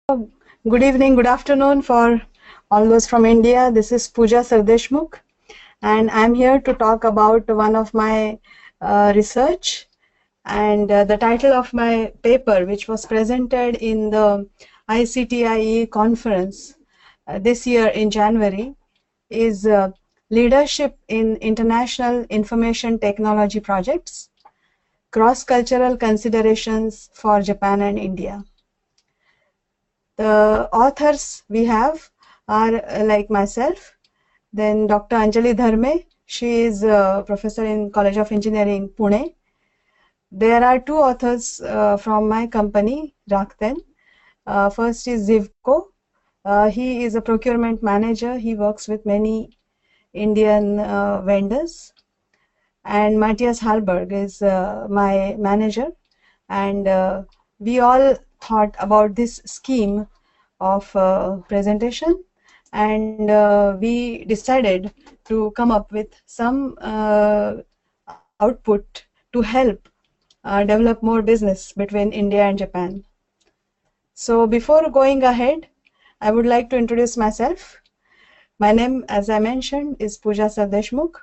Good evening, good afternoon for all those from India. This is Pooja Sardeshmukh, and I'm here to talk about one of my research and the title of my paper, which was presented in the ICTIE conference this year in January, is Leadership in International Information Technology Projects, Cross-Cultural Considerations for Japan and India. The authors we have are like myself, then Dr. Anjali Dharme. She is a professor in College of Engineering, Pune. There are two authors from my company, Rakten. First is Zivko. He is a procurement manager. He works with many Indian vendors. And Matthias Hallberg is my manager. And we all thought about this scheme of presentation, and we decided to come up with some output to help develop more business between India and Japan. So before going ahead, I would like to introduce myself. My name, as I mentioned, is Pooja Sardeshmukh.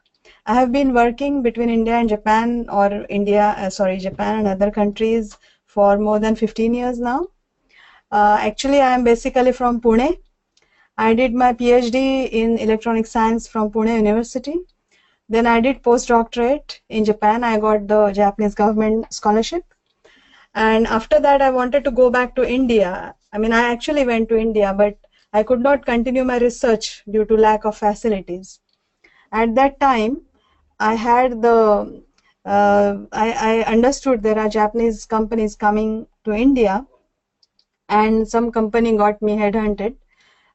I have been working between India and Japan, or Japan and other countries for more than 15 years now. Actually, I am basically from Pune. I did my PhD in electronic science from Pune University. Then I did postdoctorate in Japan. I got the Japanese government scholarship. And after that, I wanted to go back to India. I mean, I actually went to India, but I could not continue my research due to lack of facilities. At that time, I had I understood there are Japanese companies coming to India, and some company got me headhunted,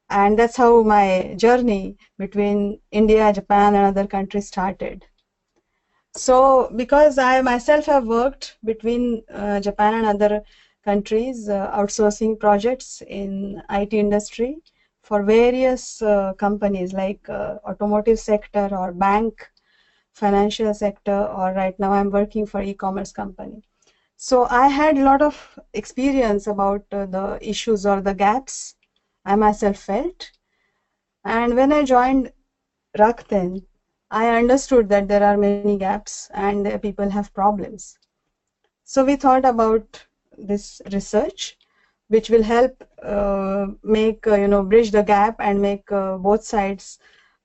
and that's how my journey between India, Japan, and other countries started. So because I myself have worked between Japan and other countries, outsourcing projects in IT industry for various companies like automotive sector or bank, financial sector, or right now I'm working for e-commerce company. So I had a lot of experience about the issues or the gaps I myself felt. And when I joined Rakten, I understood that there are many gaps and people have problems. So we thought about this research, which will help bridge the gap and make both sides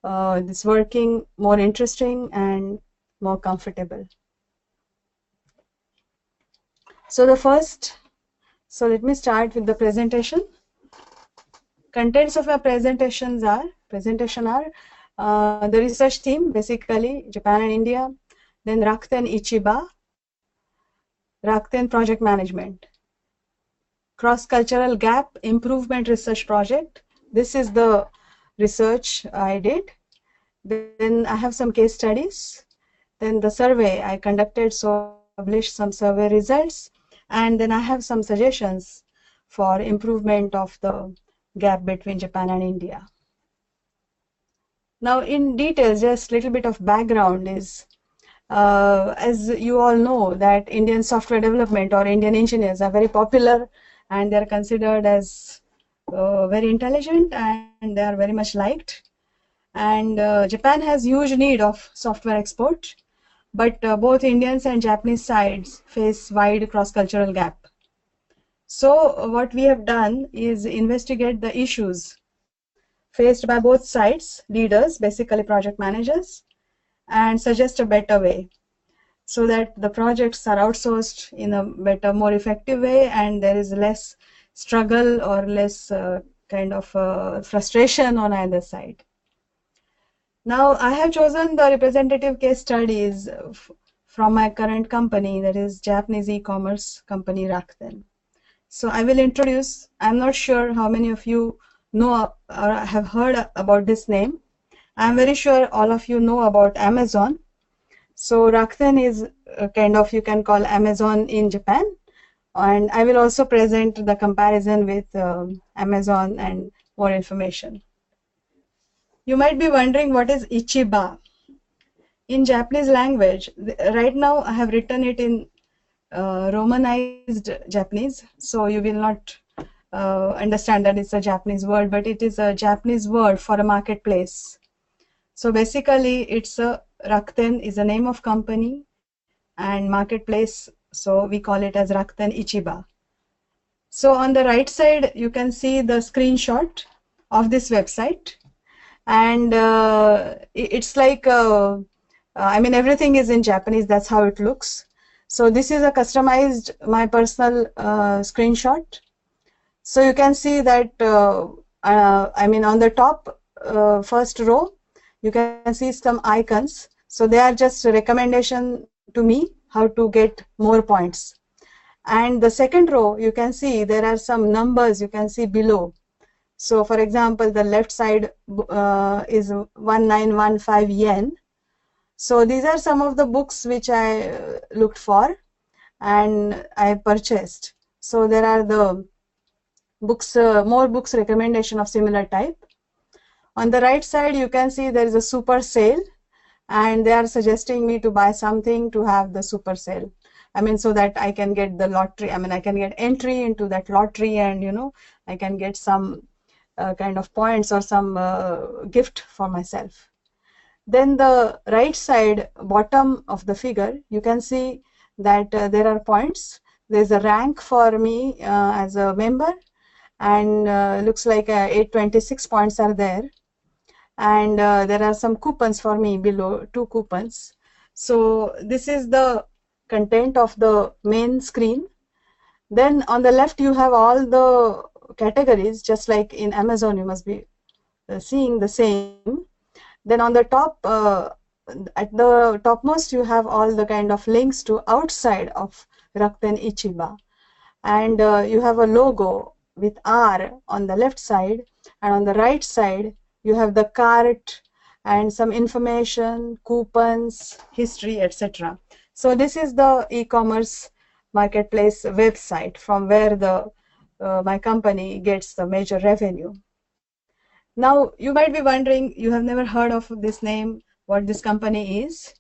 this working more interesting and more comfortable. So let me start with the presentation. Contents of our presentation are the research theme, basically Japan and India, then Rakten Ichiba, Rakten Project Management, Cross-Cultural Gap Improvement Research Project. This is the research I did. Then I have some case studies. Then the survey I conducted, so published some survey results. And then I have some suggestions for improvement of the gap between Japan and India. Now in details, just a little bit of background is, as you all know, that Indian software development or Indian engineers are very popular, and they're considered as very intelligent, and they are very much liked. And Japan has huge need of software export, but both Indians and Japanese sides face wide cross-cultural gap. So what we have done is investigate the issues faced by both sides, leaders, basically project managers, and suggest a better way so that the projects are outsourced in a better, more effective way, and there is less struggle or less frustration on either side. Now, I have chosen the representative case studies from my current company, that is Japanese e-commerce company Rakuten. So I will introduce, I'm not sure how many of you know or have heard about this name. I'm very sure all of you know about Amazon. So Rakuten is you can call Amazon in Japan. And I will also present the comparison with Amazon and more information. You might be wondering what is Ichiba. In Japanese language, right now I have written it in Romanized Japanese, so you will not understand that it's a Japanese word, but it is a Japanese word for a marketplace. So basically, it's a Rakuten is a name of company and marketplace. So we call it as Rakuten Ichiba. So on the right side, you can see the screenshot of this website, and it's like I mean, everything is in Japanese. That's how it looks. So this is a customized my personal screenshot. So you can see that I mean, on the top first row, you can see some icons. So they are just a recommendation to me how to get more points. And the second row, you can see there are some numbers you can see below. So for example, the left side is 1915 yen. So these are some of the books which I looked for and I purchased. So there are the books, more books recommendation of similar type. On the right side, you can see there is a super sale, and they are suggesting me to buy something to have the super sale. I mean, so that I can get the lottery. I mean, I can get entry into that lottery, and I can get some kind of points or some gift for myself. Then the right side bottom of the figure, you can see that there are points. There's a rank for me as a member, and looks like 826 points are there. And there are some coupons for me below, 2 coupons. So this is the content of the main screen. Then on the left, you have all the categories, just like in Amazon, you must be seeing the same. Then on the top, at the topmost, you have all the kind of links to outside of Rakuten Ichiba. And you have a logo with R on the left side, and on the right side, you have the cart and some information, coupons, history, etc. So this is the e-commerce marketplace website from where the my company gets the major revenue. Now, you might be wondering, you have never heard of this name, what this company is.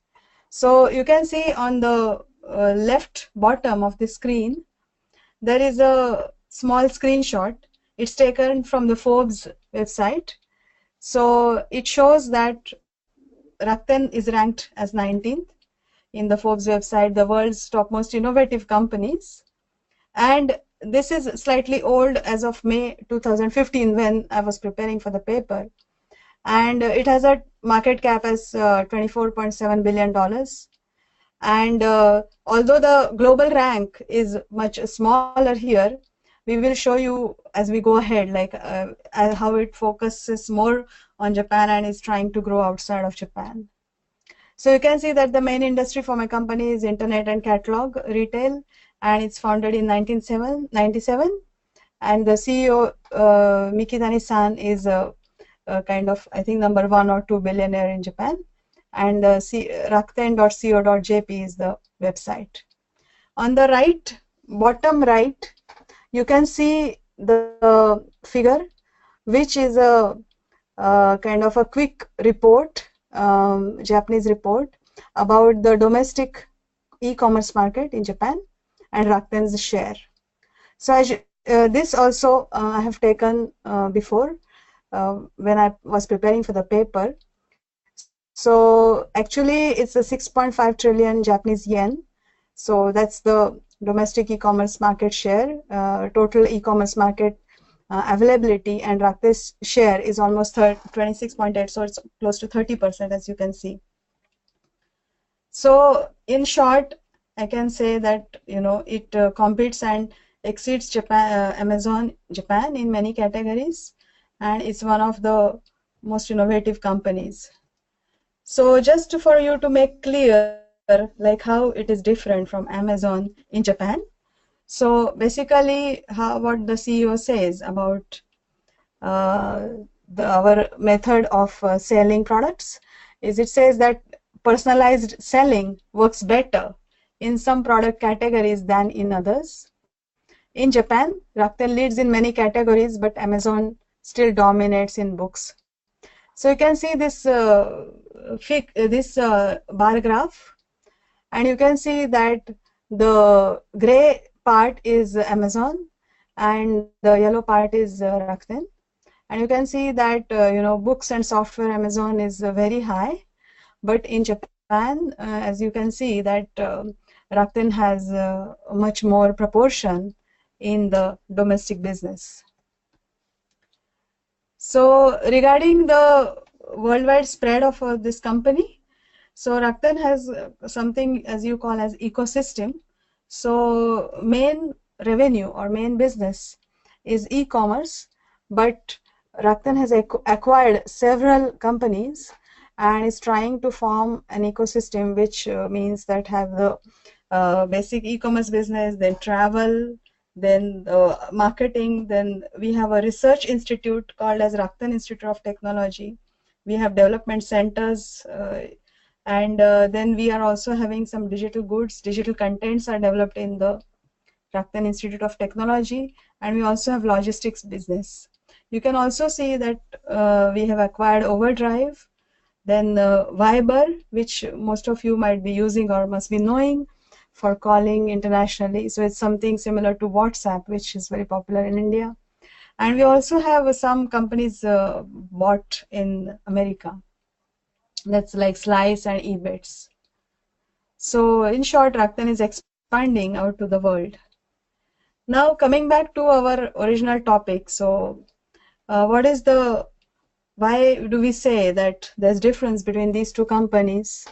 So you can see on the left bottom of the screen, there is a small screenshot. It's taken from the Forbes website. So it shows that Rakuten is ranked as 19th in the Forbes website, the world's topmost innovative companies. And this is slightly old, as of May 2015, when I was preparing for the paper. And it has a market cap as $24.7 billion. And although the global rank is much smaller here, we will show you as we go ahead, like how it focuses more on Japan and is trying to grow outside of Japan. So you can see that the main industry for my company is internet and catalog retail, and it's founded in 1997. And the CEO, Mikitani-san, is a kind of, I think, number 1 or 2 billionaire in Japan. And rakuten.co.jp is the website. On the right, bottom right, you can see the figure, which is a kind of a quick report, Japanese report about the domestic e-commerce market in Japan and Rakuten's share. So this also I have taken before when I was preparing for the paper. So actually it's a 6.5 trillion Japanese yen. So that's the domestic e-commerce market share, total e-commerce market availability, and Rakuten's share is almost 26.8, so it's close to 30%, as you can see. So in short, I can say that it competes and exceeds Amazon Japan in many categories, and it's one of the most innovative companies. So just for you to make clear like how it is different from Amazon in Japan. So basically what the CEO says about our method of selling products is, it says that personalized selling works better in some product categories than in others. In Japan, Rakuten leads in many categories, but Amazon still dominates in books. So you can see this bar graph, and you can see that the gray part is Amazon and the yellow part is Rakuten. And you can see that books and software Amazon is very high, but in Japan, as you can see that Rakuten has much more proportion in the domestic business. So regarding the worldwide spread of this company, so Rakuten has something as you call as ecosystem. So main revenue or main business is e-commerce, but Rakuten has acquired several companies and is trying to form an ecosystem, which means that have the basic e-commerce business, then travel, then marketing, then we have a research institute called as Rakuten Institute of Technology. We have development centers, and then we are also having some digital goods. Digital contents are developed in the Rakuten Institute of Technology, and we also have logistics business. You can also see that we have acquired Overdrive, then Viber, which most of you might be using or must be knowing for calling internationally. So it's something similar to WhatsApp, which is very popular in India. And we also have some companies bought in America. That's like Slice and Ebits. So in short, Rakuten is expanding out to the world. Now coming back to our original topic. So what is the why do we say that there's difference between these two companies?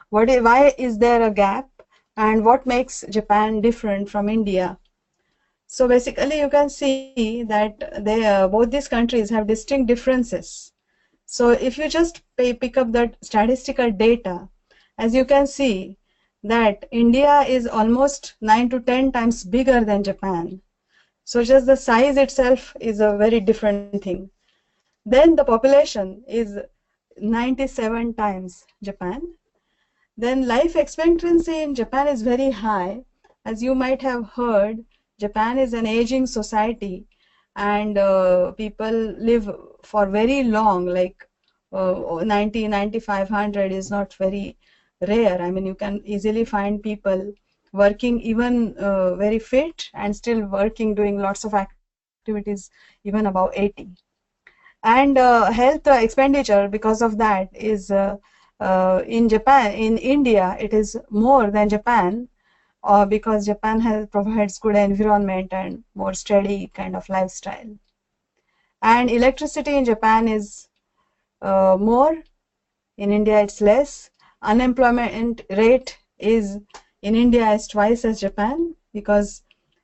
Why is there a gap, and what makes Japan different from India? So basically, you can see that both these countries have distinct differences. So if you just pick up that statistical data, as you can see that India is almost 9 to 10 times bigger than Japan. So just the size itself is a very different thing. Then the population is 97 times Japan. Then life expectancy in Japan is very high. As you might have heard, Japan is an aging society, and people live for very long, like 90, 9500 is not very rare. I mean, you can easily find people working even very fit and still working, doing lots of activities even above 80. And health expenditure because of that is in Japan, in India, it is more than Japan, because Japan provides good environment and more steady kind of lifestyle. And electricity in Japan is more, in India it's less. Unemployment rate is in India is twice as Japan, because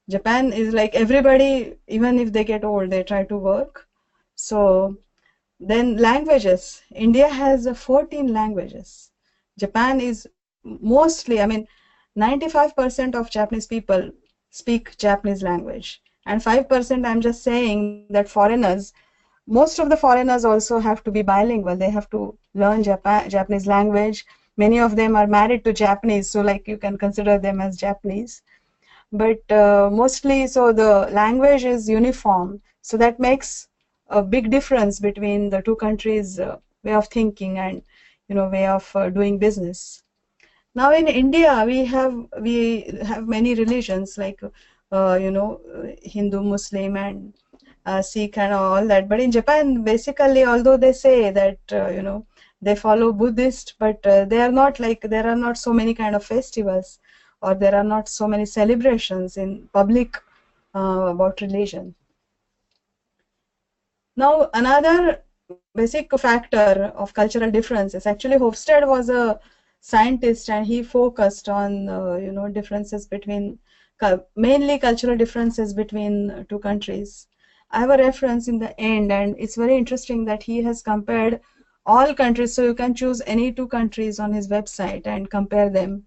Japan is like everybody, even if they get old, they try to work. So then languages, India has 14 languages. Japan is mostly, I mean, 95% of Japanese people speak Japanese language. And 5%, I'm just saying that foreigners, most of the foreigners also have to be bilingual. They have to learn Japanese language. Many of them are married to Japanese, so like you can consider them as Japanese. But mostly, so the language is uniform. So that makes a big difference between the two countries' way of thinking and way of doing business. Now in India, we have many religions like Hindu, Muslim, and Sikh and all that. But in Japan, basically, although they say that they follow Buddhist, but they are not like, there are not so many kind of festivals, or there are not so many celebrations in public about religion. Now another basic factor of cultural difference is actually Hofstede was a scientist, and he focused on differences between mainly cultural differences between two countries. I have a reference in the end, and it's very interesting that he has compared all countries. So you can choose any two countries on his website and compare them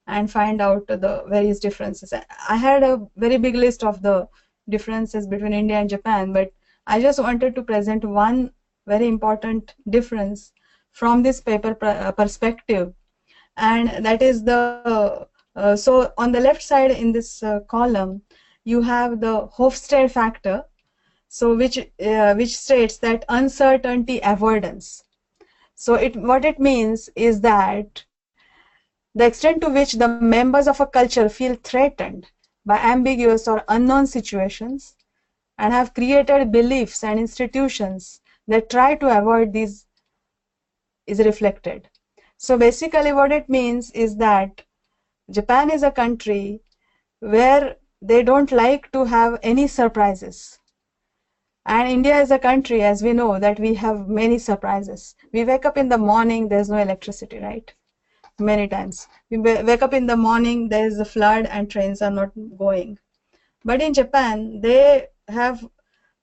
and find out the various differences. I had a very big list of the differences between India and Japan, but I just wanted to present one very important difference from this paper perspective, and that is the so on the left side in this column you have the Hofstede factor, so which states that uncertainty avoidance. So what it means is that the extent to which the members of a culture feel threatened by ambiguous or unknown situations, and have created beliefs and institutions that try to avoid these is reflected. So basically what it means is that Japan is a country where they don't like to have any surprises. And India is a country, as we know, that we have many surprises. We wake up in the morning, there's no electricity, right? Many times. We wake up in the morning, there's a flood and trains are not going. But in Japan, they have,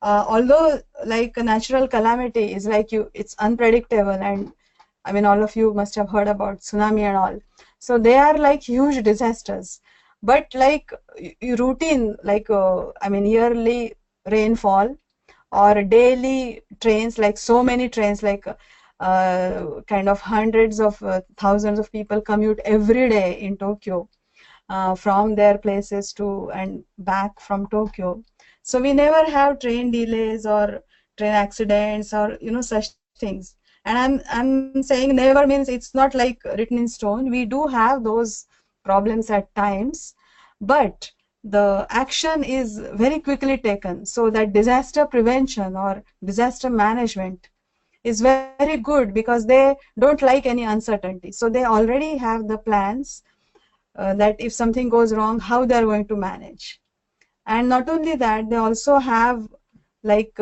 although like a natural calamity is like it's unpredictable, and I mean, all of you must have heard about tsunami and all. So they are like huge disasters. But like routine, like, I mean, yearly rainfall or daily trains, like so many trains, like kind of hundreds of thousands of people commute every day in Tokyo from their places to and back from Tokyo. So we never have train delays or train accidents or such things. And I'm saying never means it's not like written in stone. We do have those problems at times, but the action is very quickly taken, so that disaster prevention or disaster management is very good because they don't like any uncertainty. So they already have the plans that if something goes wrong, how they're going to manage. And not only that, they also have like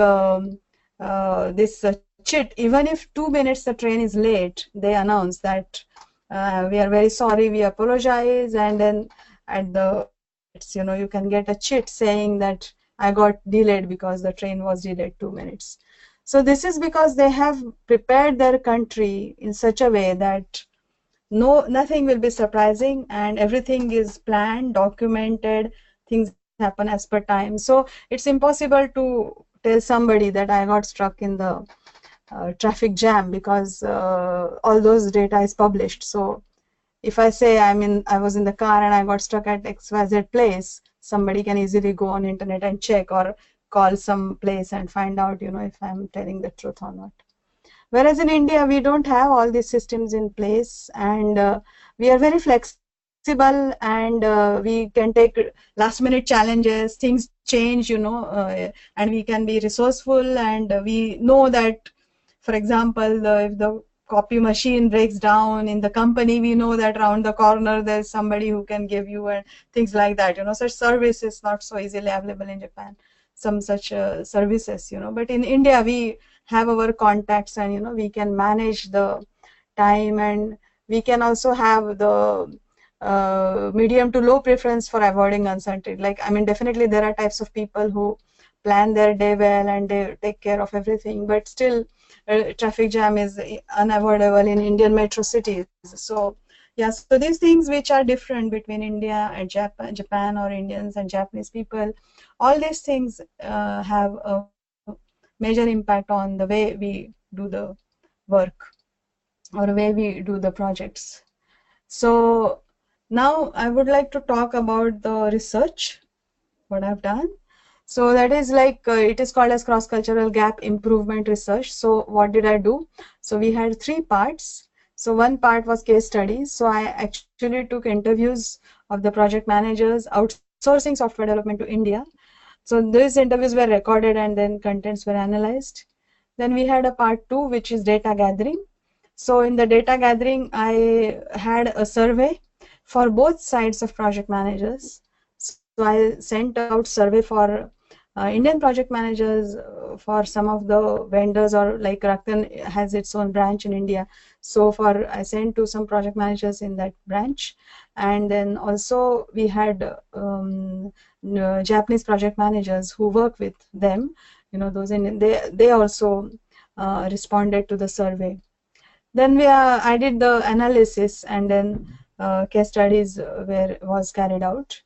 this chit. Even if 2 minutes the train is late, they announce that we are very sorry, we apologize, and then at the you can get a chit saying that I got delayed because the train was delayed 2 minutes. So this is because they have prepared their country in such a way that nothing will be surprising and everything is planned, documented, things happen as per time. So it's impossible to tell somebody that I got struck in the traffic jam because all those data is published. So if I say I was in the car and I got stuck at XYZ place, somebody can easily go on internet and check or call some place and find out, if I'm telling the truth or not. Whereas in India, we don't have all these systems in place, and we are very flexible, and we can take last minute challenges, things change, and we can be resourceful, and we know that, for example, if the copy machine breaks down in the company, we know that around the corner there's somebody who can give you and things like that. Such service is not so easily available in Japan, some such services, but in India we have our contacts, and we can manage the time, and we can also have the medium to low preference for avoiding uncertainty. Like, definitely there are types of people who plan their day well and they take care of everything, but still traffic jam is unavoidable in Indian metro cities. So yeah, so these things which are different between India and Japan or Indians and Japanese people, all these things have a major impact on the way we do the work or the way we do the projects. So now I would like to talk about the research, what I've done. So that is like, it is called as cross-cultural gap improvement research. So what did I do? So we had 3 parts. So one part was case studies. So I actually took interviews of the project managers outsourcing software development to India. So these interviews were recorded and then contents were analyzed. Then we had a part 2, which is data gathering. So in the data gathering, I had a survey for both sides of project managers. So I sent out survey for Indian project managers, for some of the vendors, or like Rakuten has its own branch in India. So I sent to some project managers in that branch. And then also we had Japanese project managers who work with them, those they also responded to the survey. Then I did the analysis, and then case studies was carried out.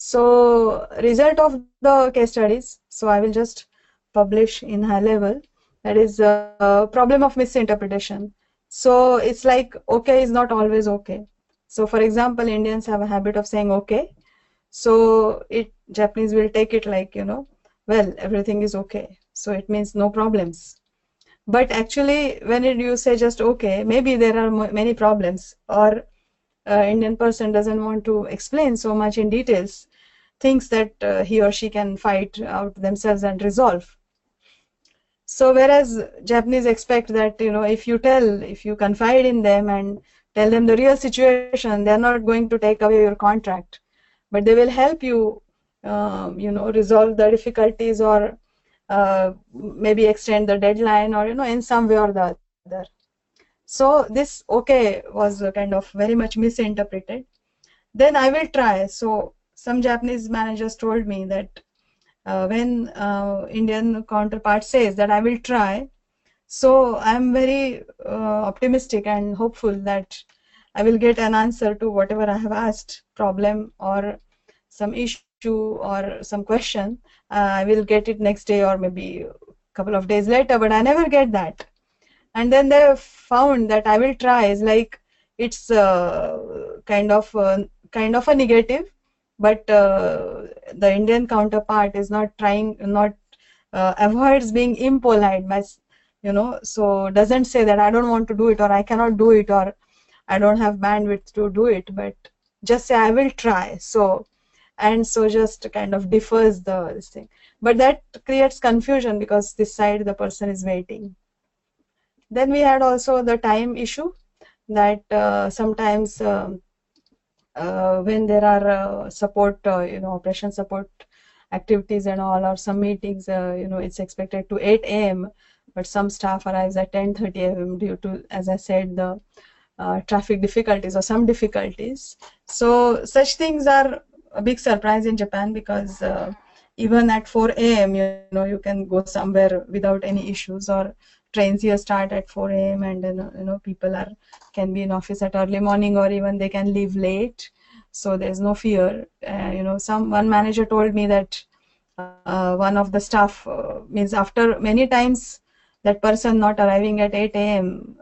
So result of the case studies, so I will just publish in high level. That is problem of misinterpretation. So it's like okay is not always okay. So for example, Indians have a habit of saying okay. So Japanese will take it like, well, everything is okay. So it means no problems. But actually, when you say just okay, maybe there are many problems, or Indian person doesn't want to explain so much in details. thinks that he or she can fight out themselves and resolve. So whereas Japanese expect that, if you confide in them and tell them the real situation, they're not going to take away your contract, but they will help you, resolve the difficulties, or maybe extend the deadline, or, in some way or the other. So this okay was kind of very much misinterpreted. Then I will try. So some Japanese managers told me that when Indian counterpart says that I will try, so I'm very optimistic and hopeful that I will get an answer to whatever I have asked, problem or some issue or some question. I will get it next day or maybe a couple of days later, but I never get that. And then they found that I will try is like it's kind of a negative, but the Indian counterpart is not trying, not avoids being impolite by, so doesn't say that I don't want to do it, or I cannot do it, or I don't have bandwidth to do it, but just say I will try. So, and so just kind of defers this thing. But that creates confusion because this side the person is waiting. Then we had also the time issue, that sometimes when there are support, operation support activities and all, or some meetings, it's expected to 8 a.m., but some staff arrives at 10:30 a.m. due to, as I said, the traffic difficulties or some difficulties. So such things are a big surprise in Japan, because even at 4 a.m., you can go somewhere without any issues, or trains here start at 4 a.m. and then, people can be in office at early morning, or even they can leave late. So there's no fear. One manager told me that one of the staff means after many times that person not arriving at 8 a.m.,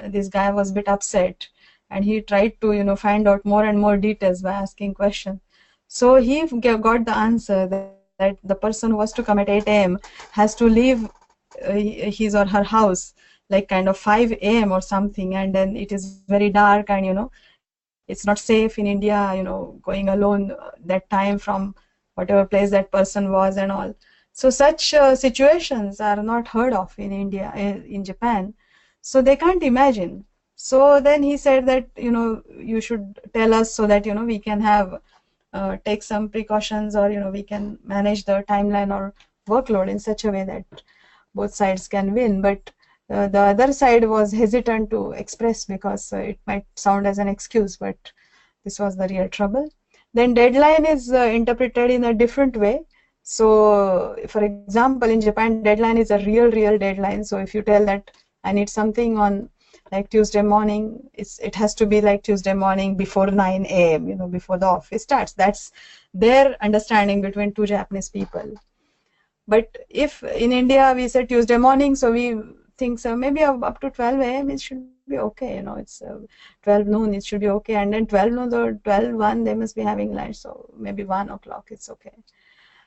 this guy was a bit upset, and he tried to find out more and more details by asking questions. So he got the answer that the person who was to come at 8 a.m. has to leave his or her house like kind of 5 a.m. or something, and then it is very dark, and it's not safe in India, going alone that time from whatever place that person was and all. So such situations are not heard of in India, in Japan, so they can't imagine. So then he said that you should tell us so that we can have take some precautions, or we can manage the timeline or workload in such a way that both sides can win. But the other side was hesitant to express because it might sound as an excuse, but this was the real trouble. Then deadline is interpreted in a different way. So for example, in Japan, deadline is a real deadline. So if you tell that I need something on like Tuesday morning, it has to be like Tuesday morning before 9 a.m., before the office starts. That's their understanding between two Japanese people. But if in India we say Tuesday morning, so we think so maybe up to 12 a.m. it should be okay. It's 12 noon, it should be okay. And then 12 noon or 12:01 they must be having lunch. So maybe 1 o'clock it's okay.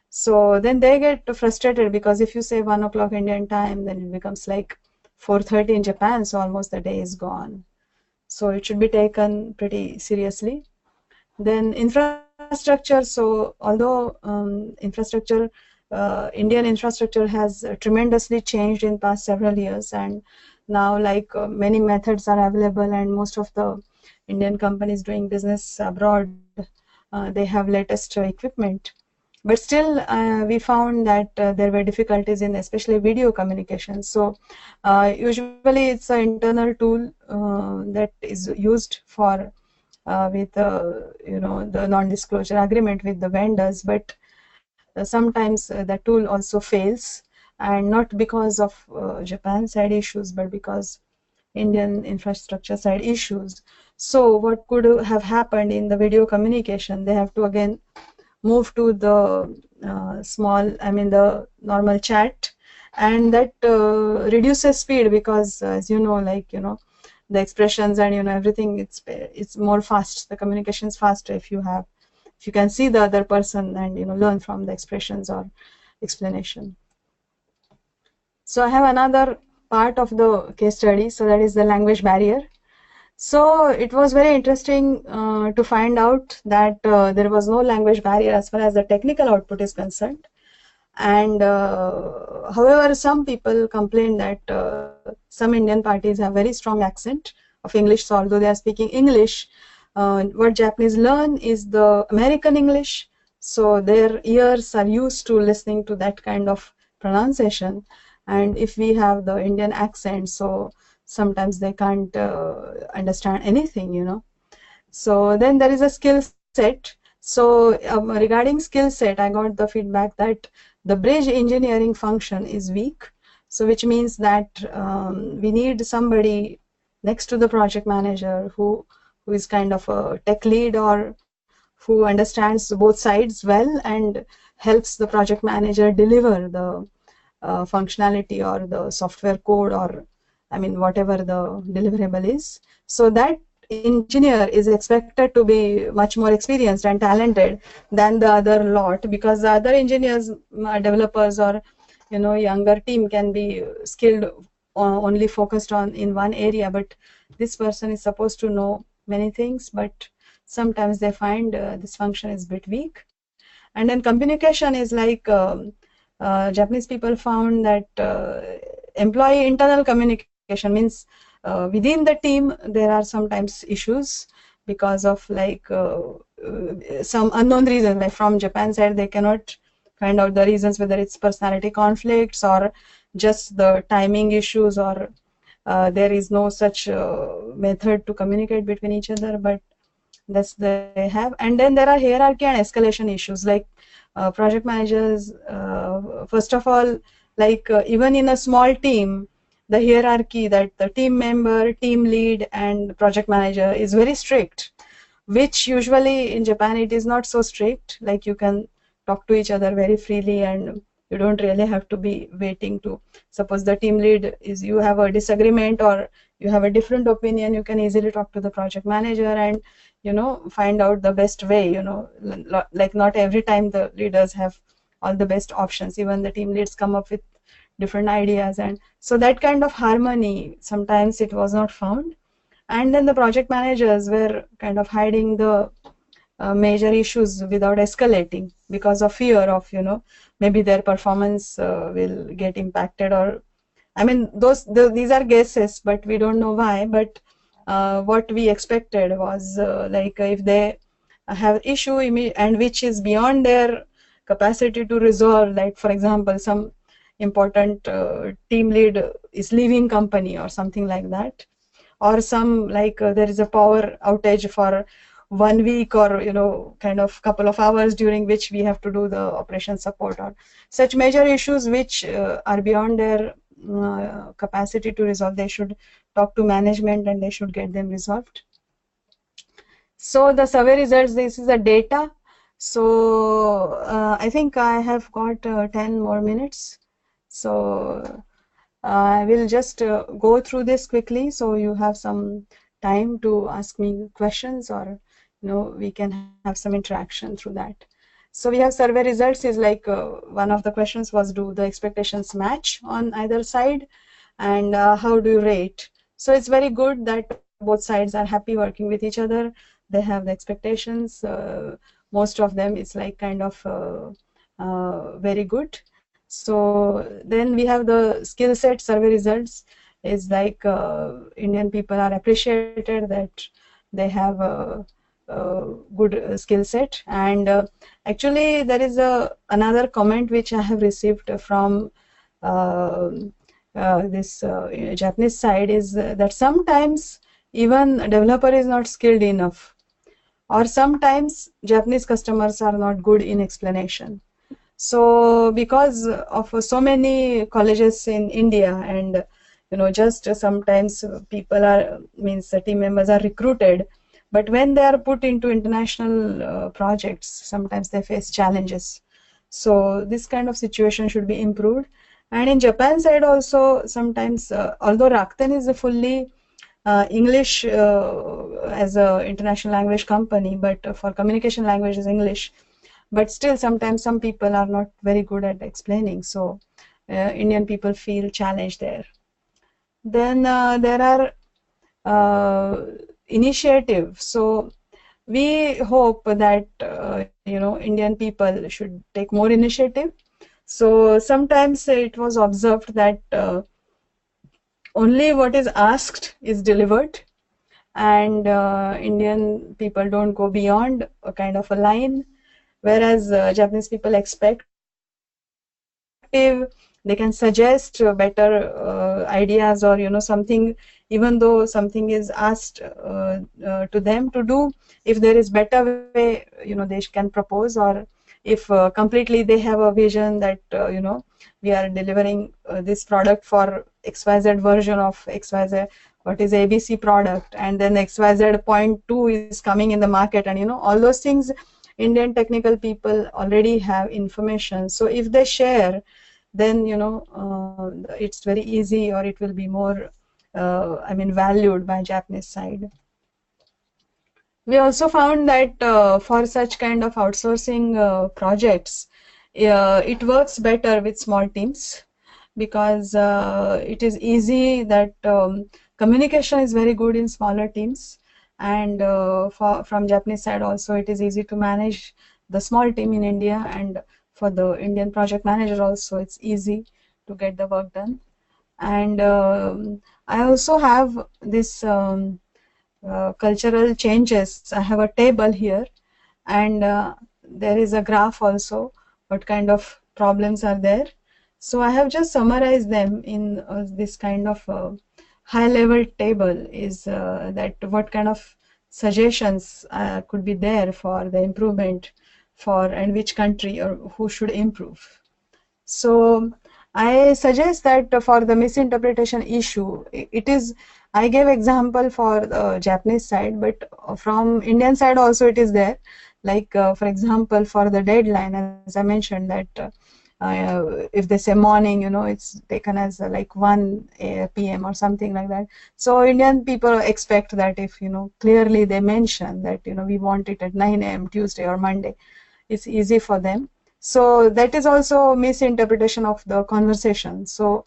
So then they get frustrated, because if you say 1 o'clock Indian time, then it becomes like 4:30 in Japan. So almost the day is gone. So it should be taken pretty seriously. Then infrastructure. So although Indian infrastructure has tremendously changed in past several years, and now like many methods are available, and most of the Indian companies doing business abroad, they have latest equipment. But still, we found that there were difficulties in especially video communication. So usually it's an internal tool that is used for with the non-disclosure agreement with the vendors, but sometimes that tool also fails, and not because of Japan side issues, but because Indian infrastructure side issues. So what could have happened in the video communication? They have to again move to the the normal chat, and that reduces speed, because as the expressions and everything, it's more fast. The communication is faster if you can see the other person and learn from the expressions or explanation. So I have another part of the case study, so that is the language barrier. So it was very interesting to find out that there was no language barrier as far as the technical output is concerned. And however, some people complain that some Indian parties have very strong accent of English. So although they are speaking English, what Japanese learn is the American English. So their ears are used to listening to that kind of pronunciation. And if we have the Indian accent, so sometimes they can't understand anything, you know. So then there is a skill set. So regarding skill set, I got the feedback that the bridge engineering function is weak. So which means that we need somebody next to the project manager who is kind of a tech lead or who understands both sides well and helps the project manager deliver the functionality or the software code, or I mean whatever the deliverable is. So that engineer is expected to be much more experienced and talented than the other lot, because the other engineers, developers, or younger team can be skilled only focused on in one area, but this person is supposed to know many things, but sometimes they find this function is a bit weak. And then communication is like Japanese people found that employee internal communication means within the team there are sometimes issues because of like some unknown reason, like from Japan side they cannot find out the reasons, whether it's personality conflicts or just the timing issues, or there is no such method to communicate between each other, but that's they have. And then there are hierarchy and escalation issues, like project managers, first of all, like even in a small team, the hierarchy that the team member, team lead, and project manager is very strict, which usually in Japan it is not so strict. Like you can talk to each other very freely, and you don't really have to be waiting to, suppose the team lead is, you have a disagreement or you have a different opinion, you can easily talk to the project manager and find out the best way. Like not every time the leaders have all the best options, even the team leads come up with different ideas, and so that kind of harmony sometimes it was not found. And then the project managers were kind of hiding the major issues without escalating because of fear of maybe their performance will get impacted, or I mean these are guesses, but we don't know why. But what we expected was like if they have issue and which is beyond their capacity to resolve, like for example some important team lead is leaving company or something like that, or some like there is a power outage for 1 week, or kind of couple of hours during which we have to do the operation support, or such major issues which are beyond their capacity to resolve, they should talk to management and they should get them resolved. So the survey results, this is the data. So I think I have got 10 more minutes, so I will just go through this quickly so you have some time to ask me questions, or we can have some interaction through that. So we have survey results is like one of the questions was, do the expectations match on either side, and how do you rate? So it's very good that both sides are happy working with each other. They have the expectations. Most of them it's like kind of very good. So then we have the skill set survey results is like Indian people are appreciated that they have a good skill set. And actually there is another comment which I have received from this Japanese side is that sometimes even a developer is not skilled enough, or sometimes Japanese customers are not good in explanation. So because of so many colleges in India, and just sometimes people are, means the team members are recruited, but when they are put into international projects, sometimes they face challenges. So this kind of situation should be improved. And in Japan side also, sometimes although Rakuten is a fully English as a international language company, but for communication language is English, but still sometimes some people are not very good at explaining, so Indian people feel challenged there. Then there are initiative. So we hope that Indian people should take more initiative. So sometimes it was observed that only what is asked is delivered, and Indian people don't go beyond a kind of a line, whereas Japanese people expect, they can be proactive, they can suggest better ideas, or something, even though something is asked to them to do, if there is better way, they can propose, or if completely they have a vision that we are delivering this product for XYZ version of XYZ, what is ABC product, and then XYZ point 2 is coming in the market, and all those things Indian technical people already have information. So if they share, then it's very easy, or it will be more valued by Japanese side. We also found that for such kind of outsourcing projects, it works better with small teams, because it is easy that communication is very good in smaller teams, and from Japanese side also it is easy to manage the small team in India, and for the Indian project manager also it's easy to get the work done. And I also have this cultural changes. I have a table here, and there is a graph also, what kind of problems are there. So I have just summarized them in this kind of high level table, is that what kind of suggestions could be there for the improvement, for and which country or who should improve. So I suggest that for the misinterpretation issue, it is, I gave example for the Japanese side, but from Indian side also it is there. Like for example, for the deadline, as I mentioned, that if they say morning, it's taken as like 1 p.m. or something like that. So Indian people expect that if clearly they mention that we want it at 9 a.m. Tuesday or Monday, it's easy for them. So that is also misinterpretation of the conversation. So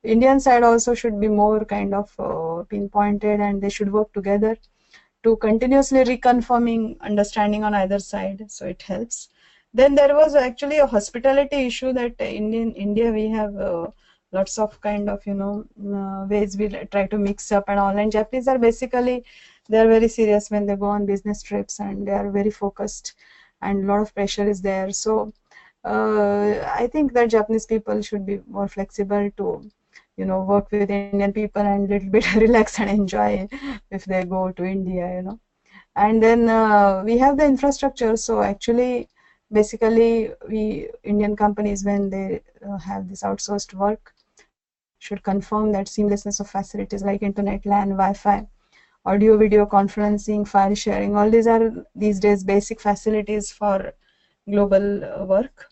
Indian side also should be more kind of pinpointed, and they should work together to continuously reconfirming understanding on either side. So it helps. Then there was actually a hospitality issue, that in India we have lots of kind of ways we try to mix up and all. And Japanese are basically, they are very serious when they go on business trips, and they are very focused, and a lot of pressure is there. So I think that Japanese people should be more flexible to work with Indian people, and little bit relax and enjoy if they go to India. And then we have the infrastructure. So actually, basically, we Indian companies, when they have this outsourced work, should confirm that seamlessness of facilities like internet, LAN, Wi-Fi, audio, video conferencing, file sharing. All these are these days basic facilities for global work.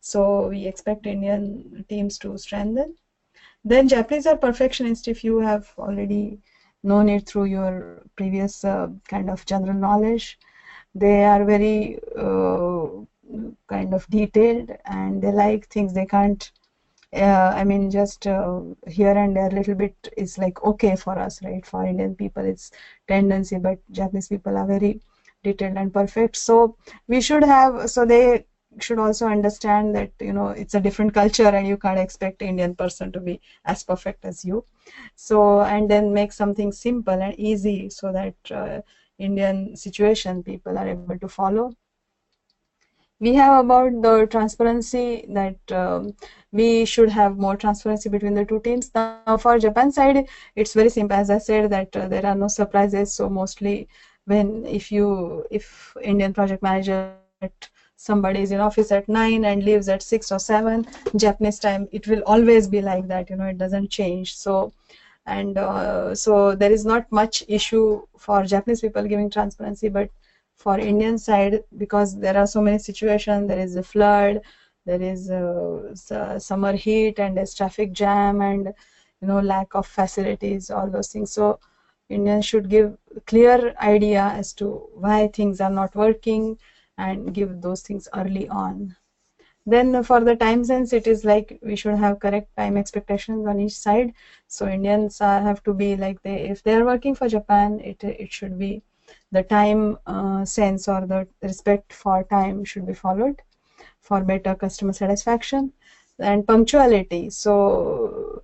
So we expect Indian teams to strengthen. Then Japanese are perfectionists, if you have already known it through your previous kind of general knowledge. They are very kind of detailed, and they like things they can't, just here and there little bit is like okay for us, right? For Indian people it's tendency, but Japanese people are very detailed and perfect. So we should have, so they should also understand that it's a different culture, and you can't expect Indian person to be as perfect as you. So, and then make something simple and easy, so that Indian situation people are able to follow. We have about the transparency, that we should have more transparency between the two teams. Now for Japan side, it's very simple. As I said, that there are no surprises. So mostly when if Indian project manager, somebody is in office at 9 and leaves at 6 or 7 Japanese time, it will always be like that. It doesn't change. So, and so there is not much issue for Japanese people giving transparency, but for Indian side, because there are so many situations, there is a flood, there is summer heat, and there's traffic jam, and lack of facilities, all those things. So Indians should give clear idea as to why things are not working, and give those things early on. Then for the time sense, it is like we should have correct time expectations on each side. So Indians have to be like if they are working for Japan, it should be the time sense or the respect for time should be followed for better customer satisfaction and punctuality. So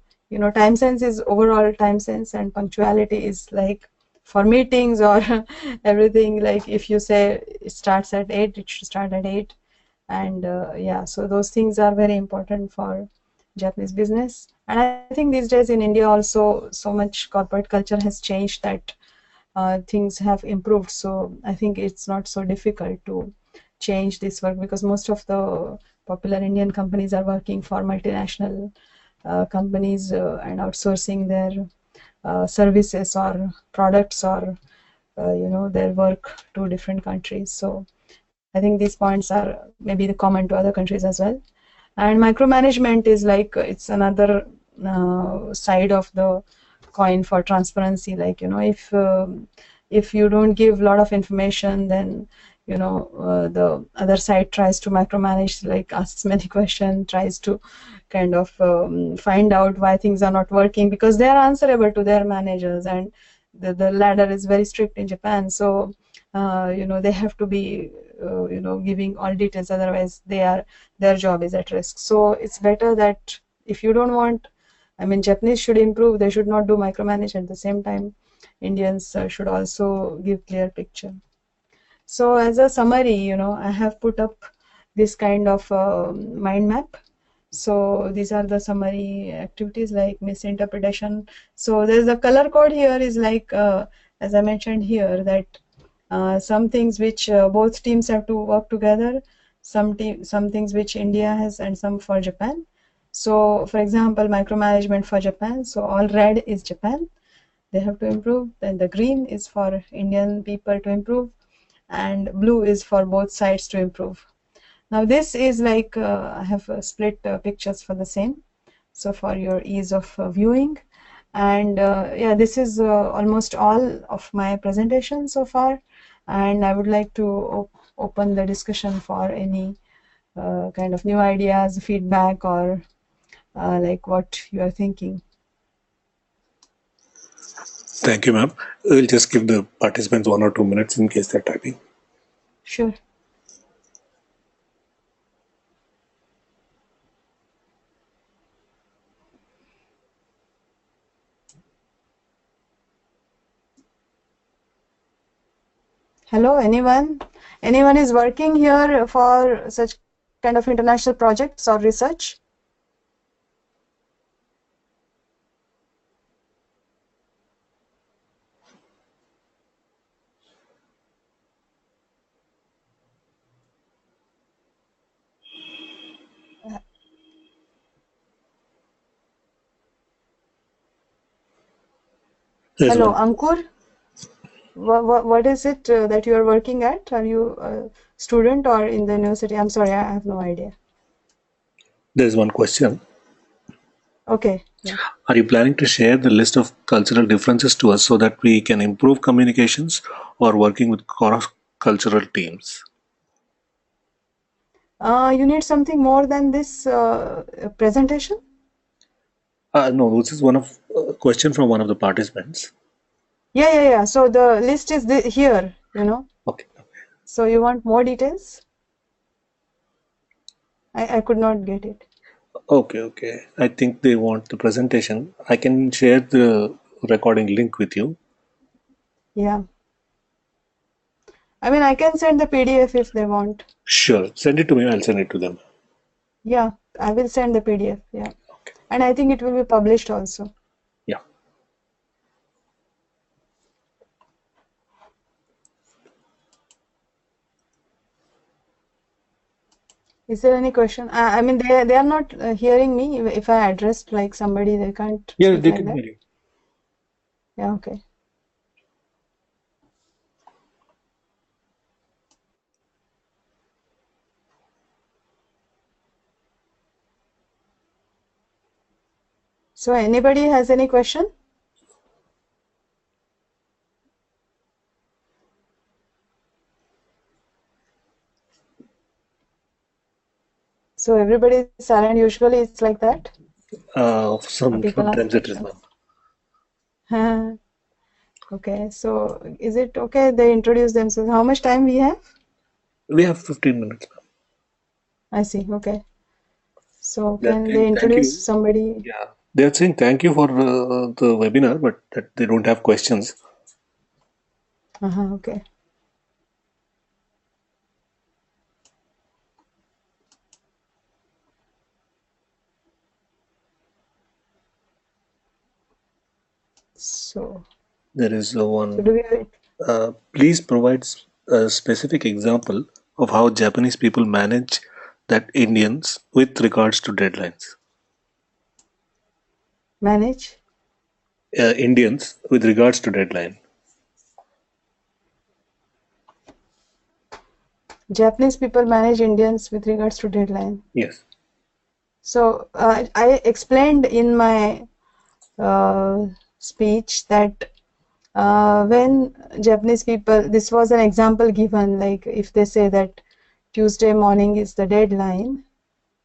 time sense is overall time sense, and punctuality is like for meetings or everything. Like if you say it starts at 8, it should start at 8. And yeah, so those things are very important for Japanese business. And I think these days in India also, so much corporate culture has changed that things have improved. So I think it's not so difficult to change this work, because most of the popular Indian companies are working for multinational companies and outsourcing their services or products or their work to different countries. So I think these points are maybe common to other countries as well. And micromanagement is like it's another side of the coin for transparency. Like if you don't give a lot of information, then the other side tries to micromanage, like asks many questions, tries to kind of find out why things are not working, because they are answerable to their managers, and the ladder is very strict in Japan. So they have to be giving all details, otherwise their job is at risk. So it's better that if you don't want, I mean, Japanese should improve, they should not do micromanage. At the same time, Indians should also give clear picture. So as a summary, I have put up this kind of mind map. So these are the summary activities like misinterpretation. So there's a color code here is like, as I mentioned here, that some things which both teams have to work together, some things which India has, and some for Japan. So for example, micromanagement for Japan. So all red is Japan, they have to improve. Then the green is for Indian people to improve, and blue is for both sides to improve. Now this is like I have split pictures for the same, so for your ease of viewing. And yeah, this is almost all of my presentation so far, and I would like to open the discussion for any kind of new ideas, feedback, or like what you are thinking. Thank you, ma'am. We'll just give the participants 1 or 2 minutes in case they're typing. Sure. Hello, anyone? Anyone is working here for such kind of international projects or research? There's Hello, one. Ankur. What is it that you are working at? Are you a student or in the university? I'm sorry, I have no idea. There's one question. Okay, yeah. Are you planning to share the list of cultural differences to us so that we can improve communications or working with cross-cultural teams? You need something more than this presentation? No, this is one of a question from one of the participants. Yeah. So the list is here, Okay. So you want more details? I could not get it. Okay. I think they want the presentation. I can share the recording link with you. Yeah. I mean, I can send the PDF if they want. Sure. Send it to me. I'll send it to them. Yeah, I will send the PDF. Yeah. Okay. And I think it will be published also. Yeah. Is there any question? I mean, they are not hearing me. If I addressed like somebody, they can't Yeah, speak they like can that. hear you. Yeah, okay. So anybody has any question? So everybody is silent. Usually it's like that. People ask Sometimes it is, ma'am. questions. Okay, so is it okay they introduce themselves? How much time we have? We have 15 minutes, ma'am. I see. Okay. So They're can saying they thank introduce you. somebody? Yeah. They're saying thank you for the webinar, but that they don't have questions. Okay. So, There is so one. do we Please provide a specific example of how Japanese people manage that Indians with regards to deadlines. manage? Indians with regards to deadline. Japanese people manage Indians with regards to deadline. Yes. So I explained in my uh, speech that when Japanese people, this was an example given, like if they say that Tuesday morning is the deadline,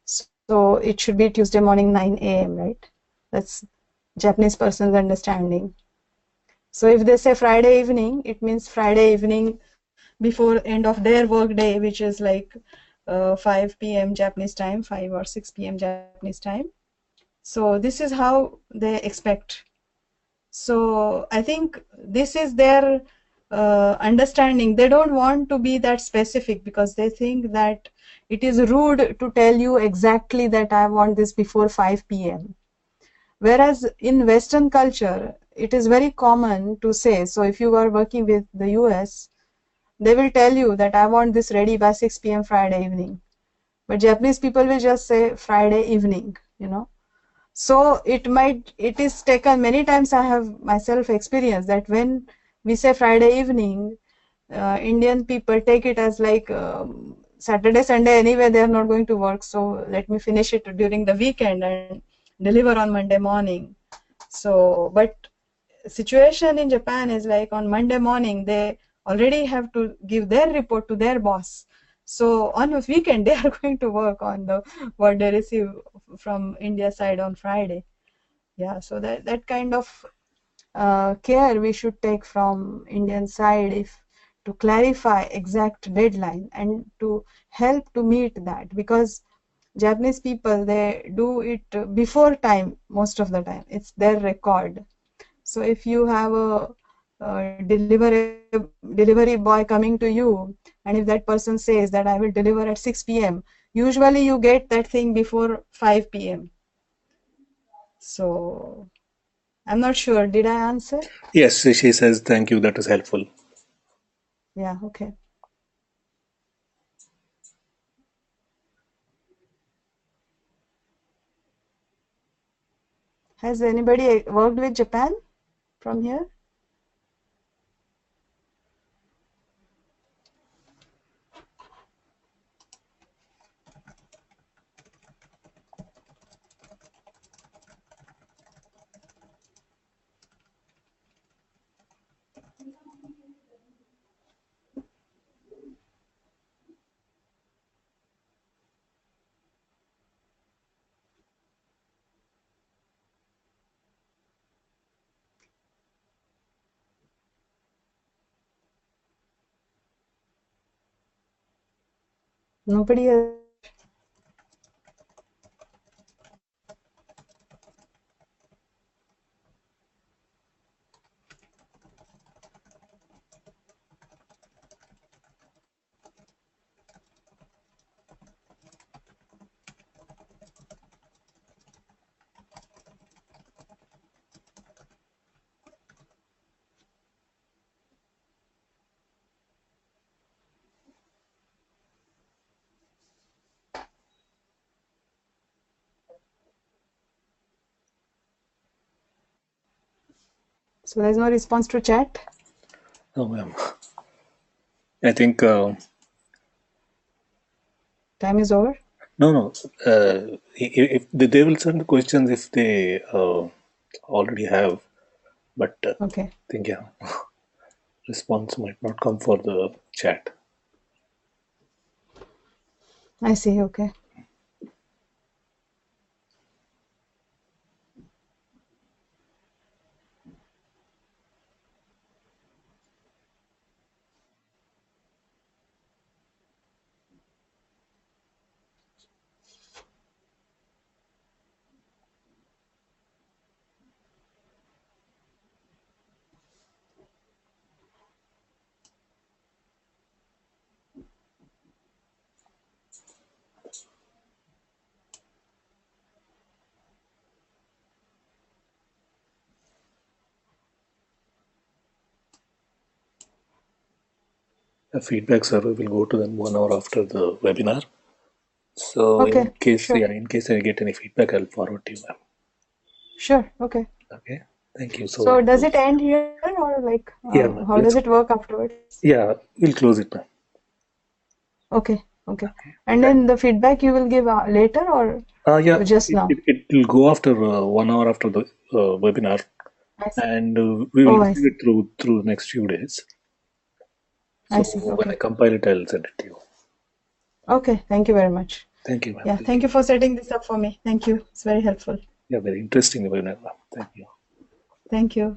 so it should be Tuesday morning 9 a.m., right? That's Japanese person's understanding. So if they say Friday evening, it means Friday evening before end of their work day, which is like 5 p.m. Japanese time, 5 or 6 p.m. Japanese time. So this is how they expect. So I think this is their understanding. They don't want to be that specific because they think that it is rude to tell you exactly that I want this before 5 p.m. Whereas in Western culture, it is very common to say, so if you are working with the US, they will tell you that I want this ready by 6 p.m. Friday evening. But Japanese people will just say Friday evening. So it is taken many times. I have myself experienced that when we say Friday evening, Indian people take it as like Saturday, Sunday, anyway, they are not going to work. So let me finish it during the weekend and deliver on Monday morning. So, but situation in Japan is like on Monday morning, they already have to give their report to their boss. So on a weekend, they are going to work on the what they receive from India side on Friday. Yeah, so that kind of care we should take from Indian side if to clarify exact deadline and to help to meet that, because Japanese people, they do it before time most of the time. It's their record. So if you have a delivery boy coming to you, and if that person says that I will deliver at 6 p.m., usually you get that thing before 5 p.m. So I'm not sure. Did I answer? Yes, she says thank you. That is helpful. Yeah, okay. Has anybody worked with Japan from here? Nobody has. So there's no response to chat. Oh, I think Time is over. no, no. If they will send the questions if they already have, but Okay, I think yeah, response might not come for the chat. I see. Okay. A feedback survey will go to them 1 hour after the webinar. So Okay, sure. in case I get any feedback, I'll forward to you, ma'am. Sure, okay. Okay. Thank you. So does it end here or like Yeah, how ma'am. does it work afterwards? Yeah, we'll close it, ma'am. Okay, okay. Okay. And then the feedback you will give later or Yeah, just now? it will go after 1 hour after the webinar, I see. and we will Oh, I receive see. it through the next few days. I So see. when I Okay. compile it, I'll send it to you. Okay. Thank you very much. Thank you, ma'am. Yeah. Thank you for setting this up for me. Thank you. It's very helpful. Yeah, very interesting webinar, ma'am. Thank you. Thank you.